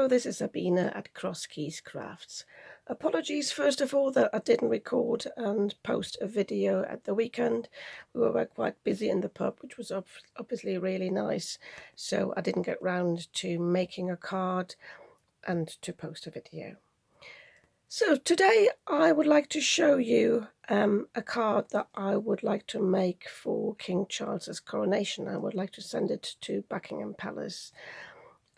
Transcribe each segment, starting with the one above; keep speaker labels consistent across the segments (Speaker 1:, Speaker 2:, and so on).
Speaker 1: Hello, this is Sabina at Cross Keys Crafts. Apologies first of all that I didn't record and post a video at the weekend. We were quite busy in the pub, which was obviously really nice, so I didn't get round to making a card and to post a video. So today I would like to show you a card that I would like to make for King Charles's coronation. I would like to send it to Buckingham Palace.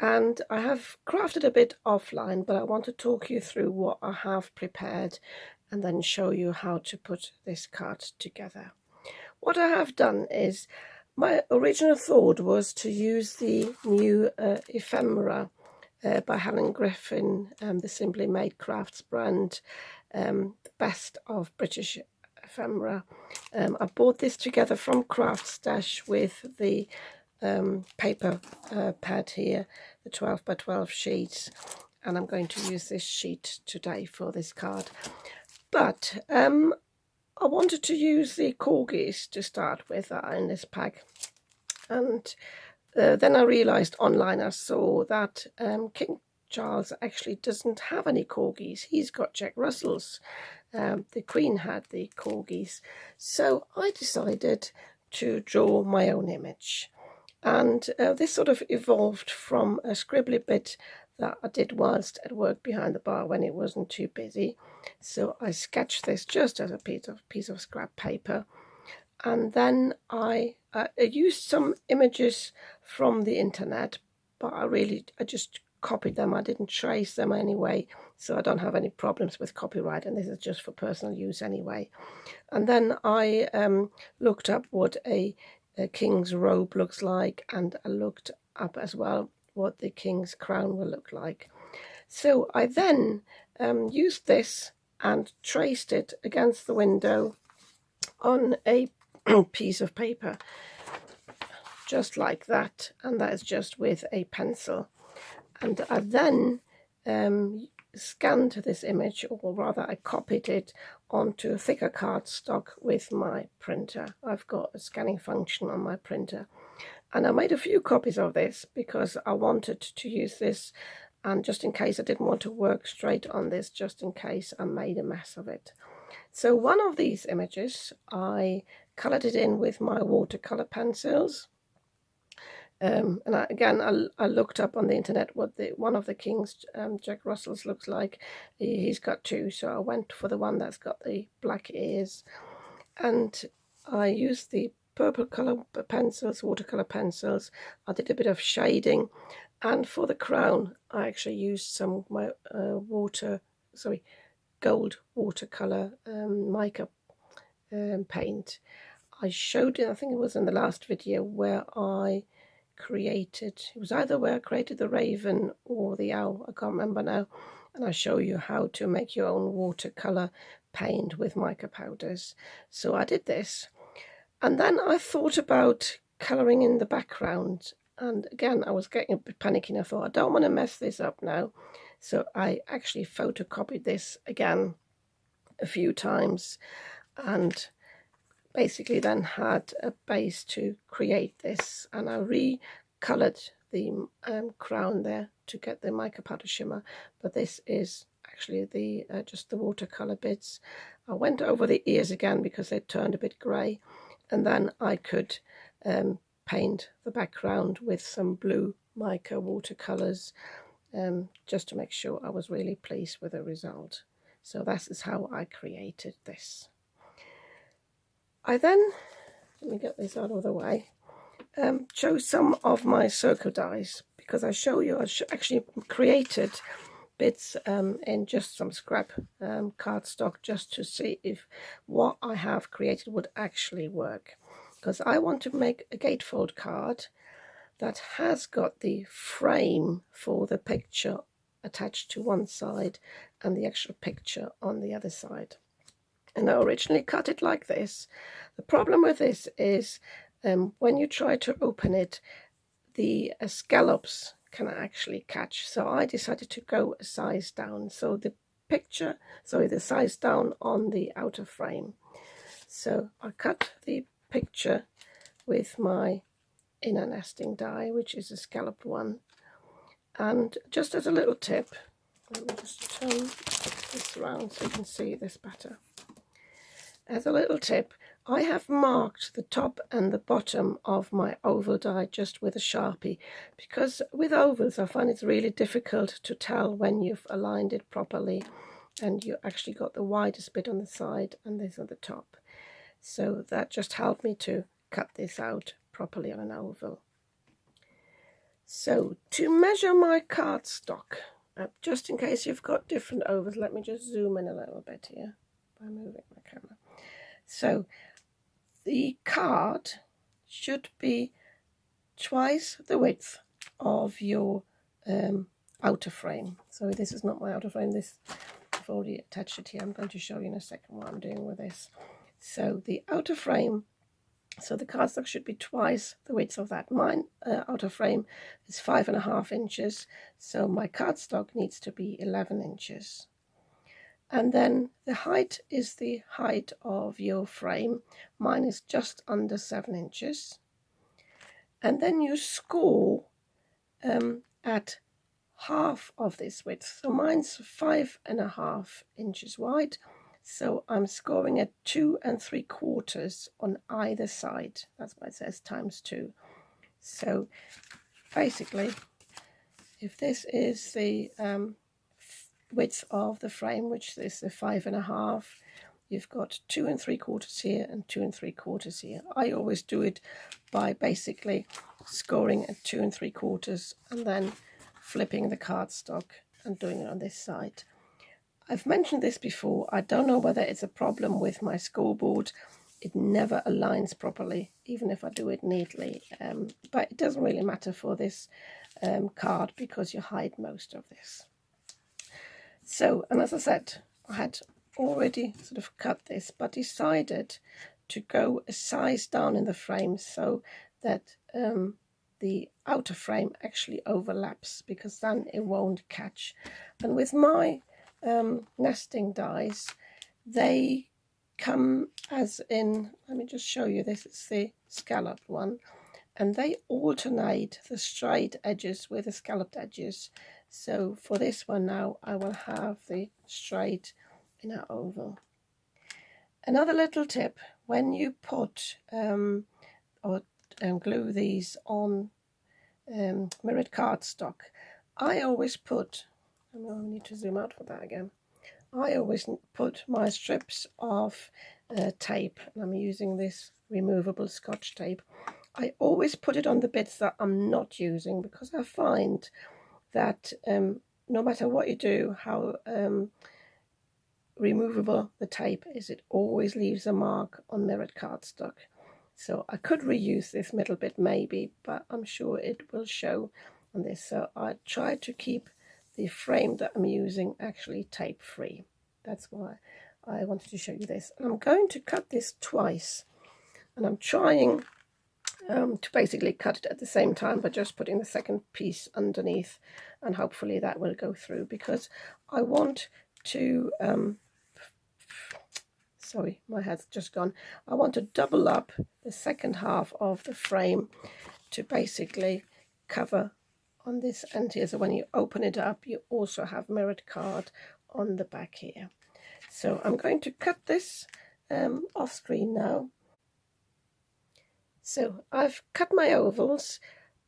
Speaker 1: And I have crafted a bit offline, but I want to talk you through what I have prepared and then show you how to put this card together. What I have done is, my original thought was to use the new ephemera by Helen Griffin, the Simply Made Crafts brand, the best of British ephemera. I bought this together from Craft Stash with the paper pad here, the 12 by 12 sheets, and I'm going to use this sheet today for this card. But I wanted to use the corgis to start with that are in this pack, and then I realised online, I saw that King Charles actually doesn't have any corgis. He's got Jack Russell's. The Queen had the corgis, so I decided to draw my own image. And this sort of evolved from a scribbly bit that I did whilst at work behind the bar when it wasn't too busy. So I sketched this just as a piece of scrap paper, and then I used some images from the internet, but I just copied them. I didn't trace them anyway, so I don't have any problems with copyright, and this is just for personal use anyway. And then I looked up what a king's robe looks like, and I looked up as well what the king's crown will look like. So I then used this and traced it against the window on a piece of paper, just like that, and that is just with a pencil. And I then scanned this image, or rather I copied it onto a thicker cardstock with my printer. I've got a scanning function on my printer, and I made a few copies of this because I wanted to use this, and just in case I didn't want to work straight on this, just in case I made a mess of it. So one of these images I coloured it in with my watercolour pencils. And I looked up on the internet what one of the King's Jack Russell's looks like. He's got two, so I went for the one that's got the black ears, and I used the purple colour pencils, watercolour pencils. I did a bit of shading, and for the crown I actually used some of my gold watercolour mica paint. I showed it, I think it was in the last video, where I created, it was either where I created the raven or the owl, I can't remember now, and I show you how to make your own watercolor paint with mica powders. So I did this, and then I thought about coloring in the background, and again I was getting a bit panicky. I thought, I don't want to mess this up now, so I actually photocopied this again a few times, and basically then had a base to create this, and I re-coloured the crown there to get the mica powder shimmer, but this is actually the just the watercolour bits. I went over the ears again because they turned a bit grey, and then I could paint the background with some blue mica watercolours, just to make sure I was really pleased with the result. So that is how I created this. I then, let me get this out of the way, chose some of my circle dies, because I show you I actually created bits in just some scrap cardstock, just to see if what I have created would actually work, because I want to make a gatefold card that has got the frame for the picture attached to one side and the actual picture on the other side. And I originally cut it like this. The problem with this is when you try to open it, the scallops can actually catch. So I decided to go a size down. So the size down on the outer frame. So I cut the picture with my inner nesting die, which is a scalloped one. And just as a little tip, let me just turn this around so you can see this better. As a little tip, I have marked the top and the bottom of my oval die just with a Sharpie, because with ovals I find it's really difficult to tell when you've aligned it properly and you actually got the widest bit on the side and this on the top. So that just helped me to cut this out properly on an oval. So to measure my cardstock, just in case you've got different ovals, let me just zoom in a little bit here by moving my camera. So the card should be twice the width of your outer frame. So this is not my outer frame, this I've already attached it here. I'm going to show you in a second what I'm doing with this. So the outer frame, so the cardstock should be twice the width of that. Mine outer frame is 5.5 inches, so my cardstock needs to be 11 inches. And then the height is the height of your frame. Mine is just under 7 inches. And then you score at half of this width. So mine's 5.5 inches wide. So I'm scoring at 2 3/4 on either side. That's why it says ×2. So basically, if this is the width of the frame, which is the 5.5, you've got 2 3/4 here and 2 3/4 here. I always do it by basically scoring at 2 3/4 and then flipping the cardstock and doing it on this side. I've mentioned this before. I don't know whether it's a problem with my scoreboard. It never aligns properly, even if I do it neatly. But it doesn't really matter for this card because you hide most of this. So, and as I said, I had already sort of cut this, but decided to go a size down in the frame so that the outer frame actually overlaps, because then it won't catch. And with my nesting dies, they come as in, let me just show you this, it's the scalloped one, and they alternate the straight edges with the scalloped edges. So for this one now I will have the straight in an oval. Another little tip, when you put or glue these on mirrored cardstock, I always put, I need to zoom out for that again. I always put my strips of tape, and I'm using this removable Scotch tape. I always put it on the bits that I'm not using, because I find that no matter what you do, how removable the tape is, it always leaves a mark on mirrored cardstock. So I could reuse this middle bit maybe, but I'm sure it will show on this. So I try to keep the frame that I'm using actually tape free. That's why I wanted to show you this. And I'm going to cut this twice, and I'm trying to basically cut it at the same time by just putting the second piece underneath, and hopefully that will go through, because I want to sorry, my head's just gone. I want to double up the second half of the frame to basically cover on this end here, so when you open it up you also have mirrored card on the back here. So I'm going to cut this off screen now. So I've cut my ovals,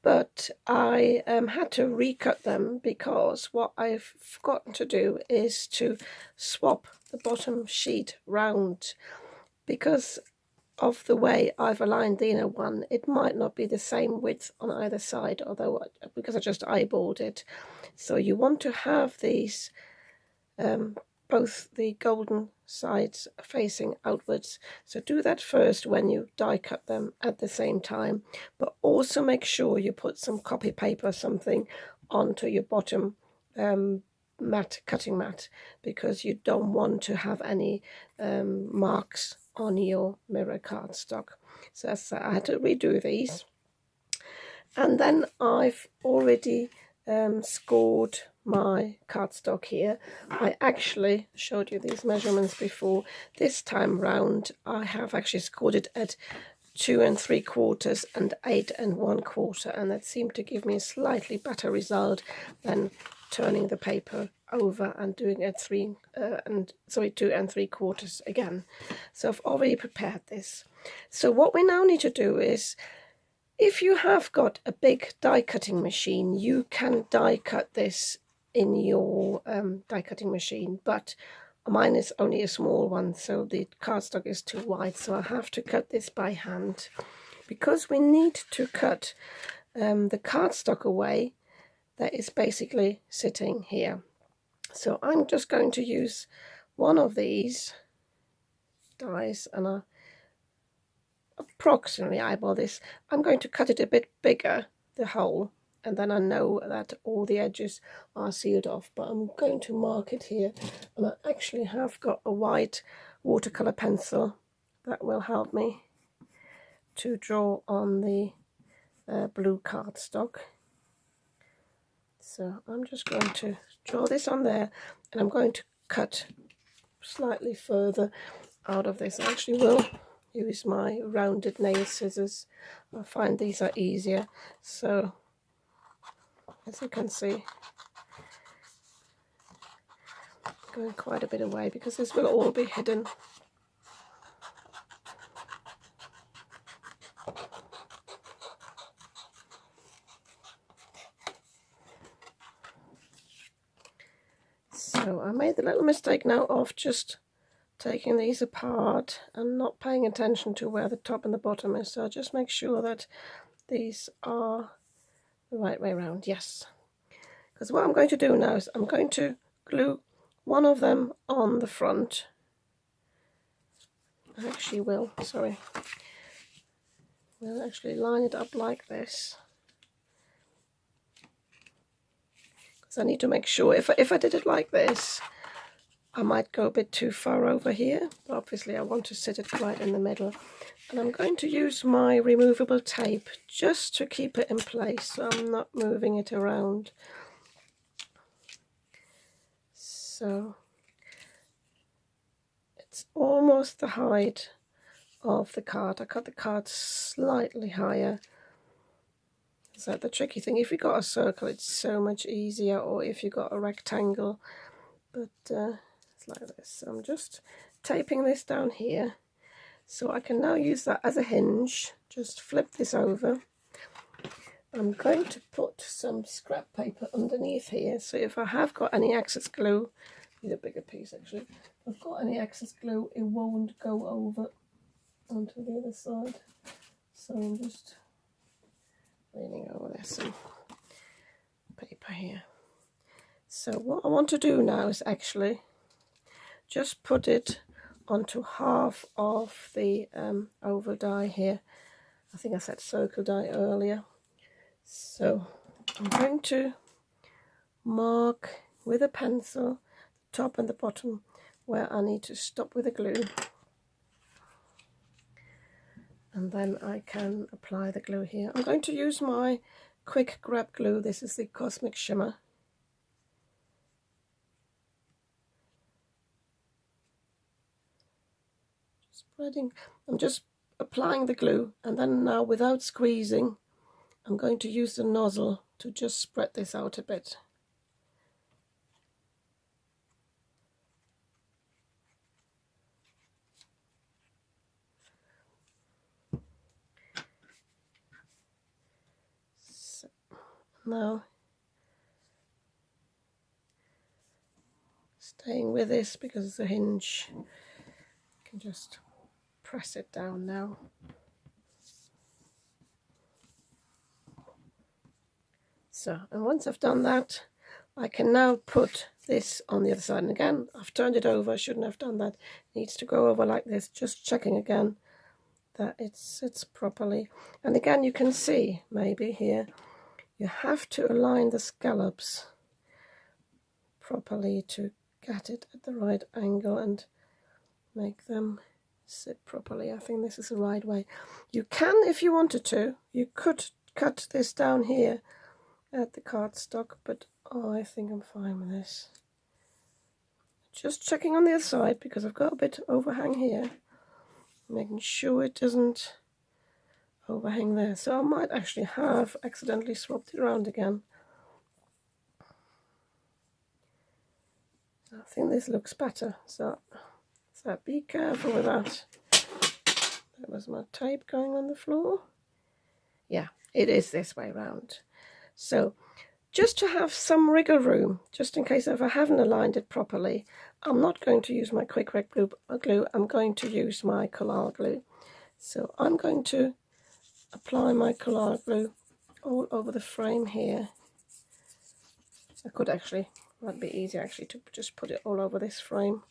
Speaker 1: but I had to recut them, because what I've forgotten to do is to swap the bottom sheet round, because of the way I've aligned the inner one. It might not be the same width on either side, although because I just eyeballed it. So you want to have these both the golden sides facing outwards. So do that first when you die cut them at the same time, but also make sure you put some copy paper or something onto your bottom cutting mat, because you don't want to have any marks on your mirror cardstock. So I had to redo these, and then I've already scored my cardstock here. I actually showed you these measurements before. This time round I have actually scored it at 2 3/4 and 8 1/4, and that seemed to give me a slightly better result than turning the paper over and doing it 2 3/4 again. So I've already prepared this. So what we now need to do is, if you have got a big die cutting machine, you can die cut this in your die cutting machine, but mine is only a small one, so the cardstock is too wide, so I have to cut this by hand. Because we need to cut the cardstock away that is basically sitting here. So I'm just going to use one of these dies, and I approximately eyeball this. I'm going to cut it a bit bigger, the hole, and then I know that all the edges are sealed off, but I'm going to mark it here. And I actually have got a white watercolor pencil that will help me to draw on the blue cardstock. So I'm just going to draw this on there, and I'm going to cut slightly further out of this. I actually will use my rounded nail scissors. I find these are easier. So as you can see, going quite a bit away because this will all be hidden. So I made the little mistake now of just taking these apart and not paying attention to where the top and the bottom is. So I'll just make sure that these are the right way around. Yes. Because what I'm going to do now is I'm going to glue one of them on the front. I actually will, sorry. We'll actually line it up like this. Because I need to make sure, if I did it like this, I might go a bit too far over here, but obviously I want to sit it right in the middle. And I'm going to use my removable tape just to keep it in place, so I'm not moving it around. So it's almost the height of the card. I cut the card slightly higher. So the tricky thing, if you've got a circle, it's so much easier, or if you've got a rectangle, but it's like this. So I'm just taping this down here, so I can now use that as a hinge. Just flip this over. I'm going to put some scrap paper underneath here, so if I have got any excess glue, need a bigger piece actually, if I've got any excess glue, it won't go over onto the other side. So I'm just leaning over there some paper here. So what I want to do now is actually just put it onto half of the oval die here. I think I said circle die earlier. So I'm going to mark with a pencil the top and the bottom where I need to stop with the glue. And then I can apply the glue here. I'm going to use my quick grab glue. This is the Cosmic Shimmer. Spreading. I'm just applying the glue, and then now without squeezing, I'm going to use the nozzle to just spread this out a bit. So now, staying with this because it's a hinge, you can just press it down now. So, and once I've done that, I can now put this on the other side. And again, I've turned it over, I shouldn't have done that. It needs to go over like this, just checking again that it sits properly. And again, you can see maybe here, you have to align the scallops properly to get it at the right angle and make them sit properly. I think this is the right way. You can, if you wanted to, you could cut this down here at the cardstock, but I think I'm fine with this. Just checking on the other side because I've got a bit overhang here, making sure it doesn't overhang there, so I might actually have accidentally swapped it around again. I think this looks better, so be careful with that. That was my tape going on the floor. Yeah, it is this way round. So just to have some wriggle room, just in case if I haven't aligned it properly, I'm not going to use my quick rec glue, I'm going to use my collard glue. So I'm going to apply my collard glue all over the frame here. I could actually, that'd be easy actually to just put it all over this frame.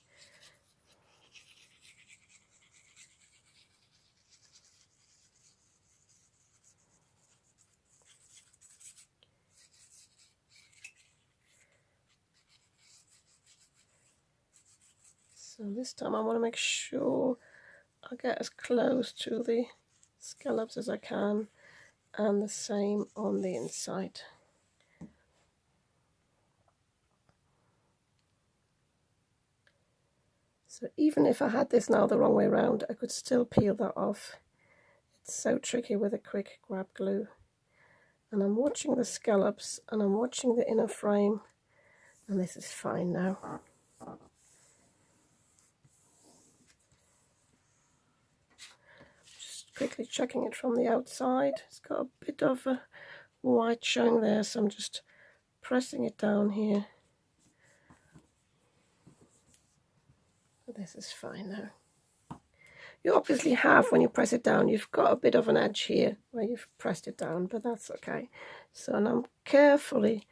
Speaker 1: So this time I want to make sure I get as close to the scallops as I can, and the same on the inside. So even if I had this now the wrong way around, I could still peel that off. It's so tricky with a quick grab glue. And I'm watching the scallops and I'm watching the inner frame, and this is fine now. Just quickly checking it from the outside. It's got a bit of a white showing there, so I'm just pressing it down here. This is fine now. You obviously have, when you press it down, you've got a bit of an edge here where you've pressed it down, but that's okay. So now I'm carefully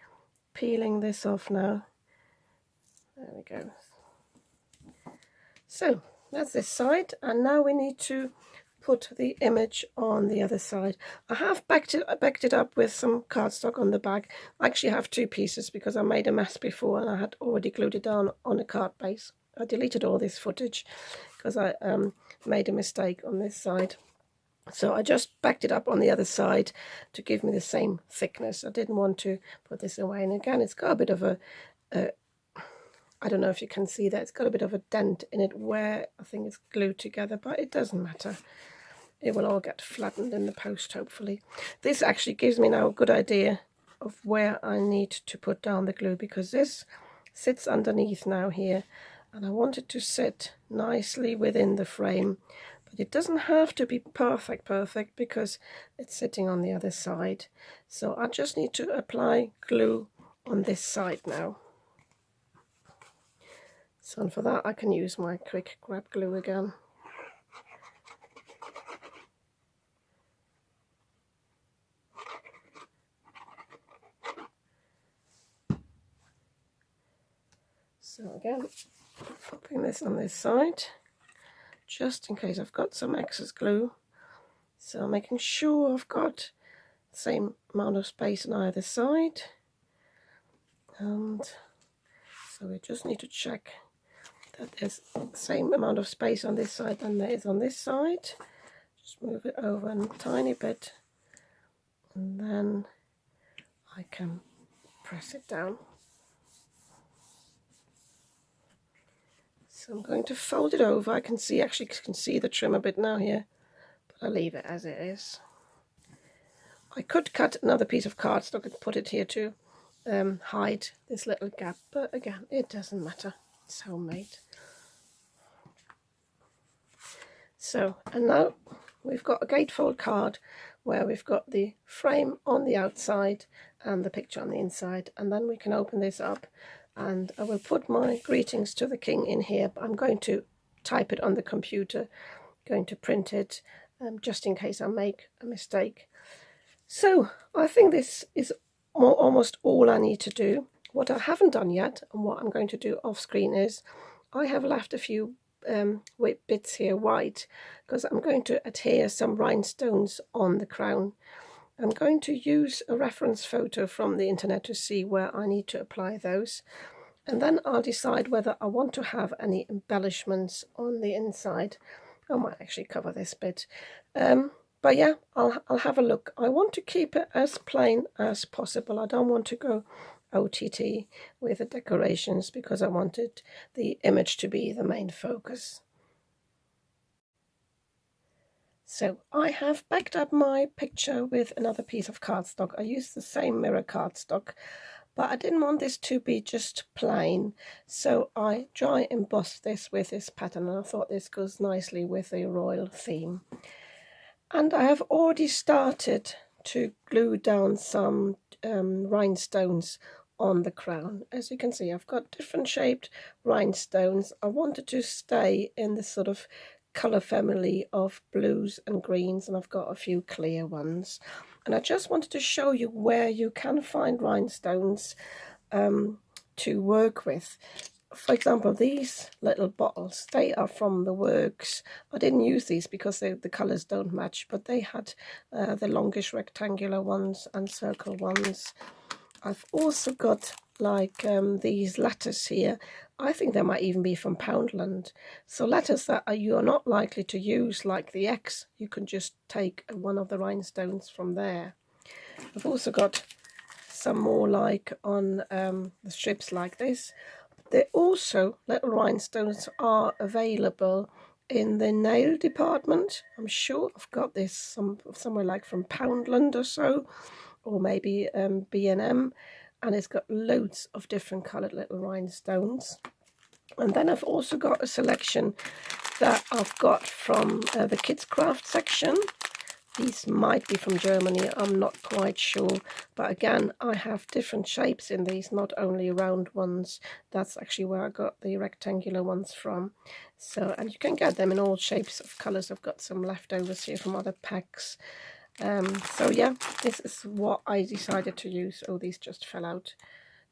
Speaker 1: peeling this off now. There we go. So that's this side, and now we need to put the image on the other side. I have backed it up with some cardstock on the back. I actually have two pieces because I made a mess before and I had already glued it down on a card base. I deleted all this footage because I made a mistake on this side. So I just backed it up on the other side to give me the same thickness. I didn't want to put this away. And again, it's got a bit of a I don't know if you can see that, it's got a bit of a dent in it where I think it's glued together, but it doesn't matter. It will all get flattened in the post, hopefully. This actually gives me now a good idea of where I need to put down the glue, because this sits underneath now here, and I want it to sit nicely within the frame. But it doesn't have to be perfect because it's sitting on the other side. So I just need to apply glue on this side now. So for that I can use my quick grab glue again. So again, popping this on this side, just in case I've got some excess glue. So making sure I've got the same amount of space on either side. And so we just need to check that there's the same amount of space on this side than there is on this side. Just move it over a tiny bit, and then I can press it down. So I'm going to fold it over. I can see, actually can see the trim a bit now here, but I'll leave it as it is. I could cut another piece of cardstock and put it here to hide this little gap, but again, it doesn't matter. It's homemade. So, and now we've got a gatefold card where we've got the frame on the outside and the picture on the inside, and then we can open this up, and I will put my greetings to the king in here, but I'm going to type it on the computer, going to print it just in case I make a mistake. So I think this is almost all I need to do. What I haven't done yet, and what I'm going to do off screen, is I have left a few bits here white because I'm going to adhere some rhinestones on the crown. I'm going to use a reference photo from the internet to see where I need to apply those, and then I'll decide whether I want to have any embellishments on the inside. I might actually cover this bit, but yeah, I'll have a look. I want to keep it as plain as possible. I don't want to go OTT with the decorations because I wanted the image to be the main focus. So I have backed up my picture with another piece of cardstock. I used the same mirror cardstock, but I didn't want this to be just plain, so I dry embossed this with this pattern, and I thought this goes nicely with the royal theme. And I have already started to glue down some rhinestones on the crown. As you can see, I've got different shaped rhinestones. I wanted to stay in the sort of colour family of blues and greens, and I've got a few clear ones. And I just wanted to show you where you can find rhinestones to work with. For example, these little bottles, they are from the works. I didn't use these because the colours don't match, but they had the longish rectangular ones and circle ones. I've also got like these letters here. I think they might even be from Poundland. So letters that you are not likely to use, like the X, you can just take one of the rhinestones from there. I've also got some more like on the strips like this. There also, little rhinestones are available in the nail department. I'm sure I've got this somewhere like from Poundland or so, or maybe B&M, and it's got loads of different coloured little rhinestones. And then I've also got a selection that I've got from the kids craft section. These might be from Germany, I'm not quite sure, but again, I have different shapes in these, not only round ones. That's actually where I got the rectangular ones from. So, and you can get them in all shapes of colours. I've got some leftovers here from other packs. So yeah, this is what I decided to use. Oh, these just fell out.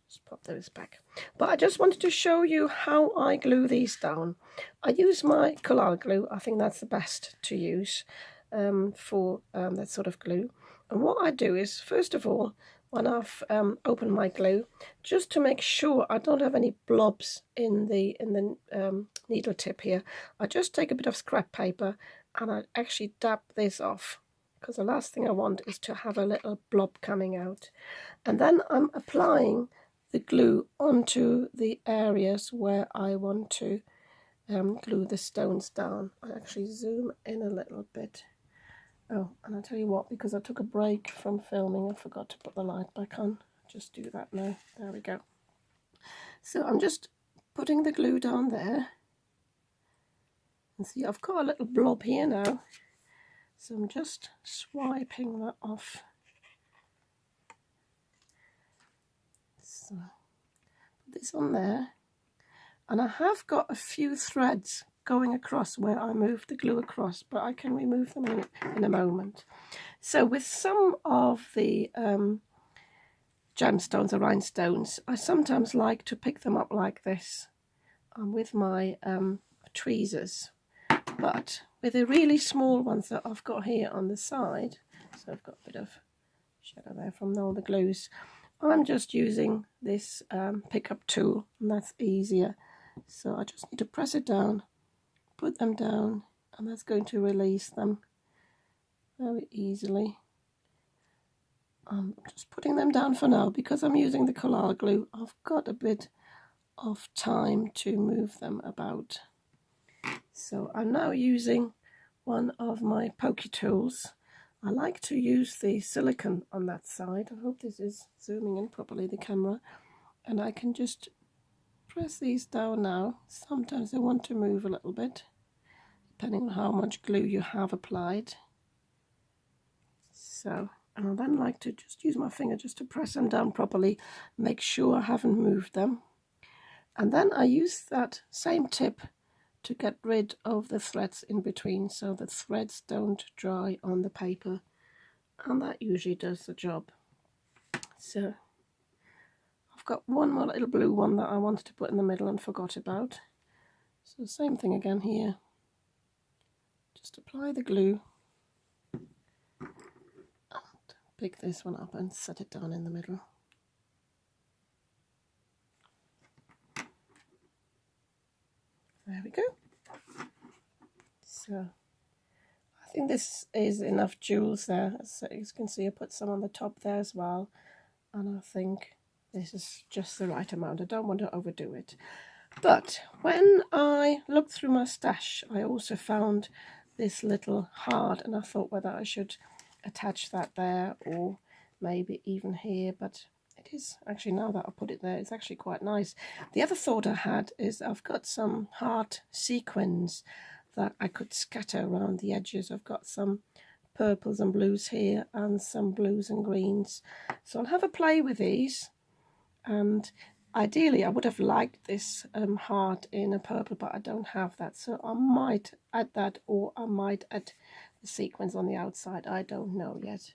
Speaker 1: Just pop those back. But I just wanted to show you how I glue these down. I use my collard glue. I think that's the best to use for that sort of glue. And what I do is, first of all, when I've opened my glue, just to make sure I don't have any blobs in the needle tip here, I just take a bit of scrap paper and I actually dab this off, because the last thing I want is to have a little blob coming out. And then I'm applying the glue onto the areas where I want to glue the stones down. I actually zoom in a little bit. Oh, and I'll tell you what, because I took a break from filming, I forgot to put the light back on. Just do that now. There we go. So I'm just putting the glue down there. And see, I've got a little blob here now. So I'm just swiping that off. So put this on there. And I have got a few threads going across where I moved the glue across, but I can remove them in a moment. So with some of the gemstones or rhinestones, I sometimes like to pick them up like this with my tweezers. But with the really small ones that I've got here on the side, so I've got a bit of shadow there from all the glues, I'm just using this pickup tool, and that's easier. So I just need to press it down, put them down, and that's going to release them very easily. I'm just putting them down for now because I'm using the collard glue. I've got a bit of time to move them about. So I'm now using one of my pokey tools. I like to use the silicone on that side. I hope this is zooming in properly, the camera. And I can just press these down now. Sometimes they want to move a little bit, depending on how much glue you have applied. So, and I then like to just use my finger just to press them down properly, make sure I haven't moved them. And then I use that same tip to get rid of the threads in between, so the threads don't dry on the paper, and that usually does the job. So I've got one more little blue one that I wanted to put in the middle and forgot about. So same thing again here. Just apply the glue and pick this one up and set it down in the middle. There we go. So I think this is enough jewels there. So you can see I put some on the top there as well, and I think this is just the right amount. I don't want to overdo it. But when I looked through my stash, I also found this little heart, and I thought whether I should attach that there or maybe even here, but it is actually, now that I put it there, it's actually quite nice. The other thought I had is I've got some heart sequins that I could scatter around the edges. I've got some purples and blues here and some blues and greens, so I'll have a play with these. And ideally I would have liked this heart in a purple, but I don't have that, so I might add that, or I might add the sequins on the outside. I don't know yet,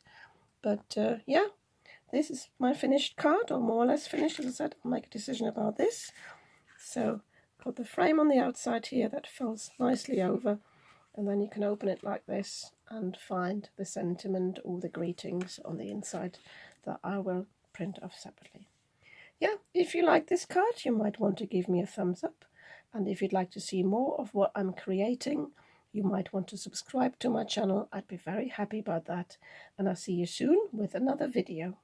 Speaker 1: but yeah, this is my finished card, or more or less finished. As I said, I'll make a decision about this. So got the frame on the outside here that folds nicely over, and then you can open it like this and find the sentiment or the greetings on the inside that I will print off separately. Yeah, if you like this card, you might want to give me a thumbs up, and if you'd like to see more of what I'm creating, you might want to subscribe to my channel. I'd be very happy about that, and I'll see you soon with another video.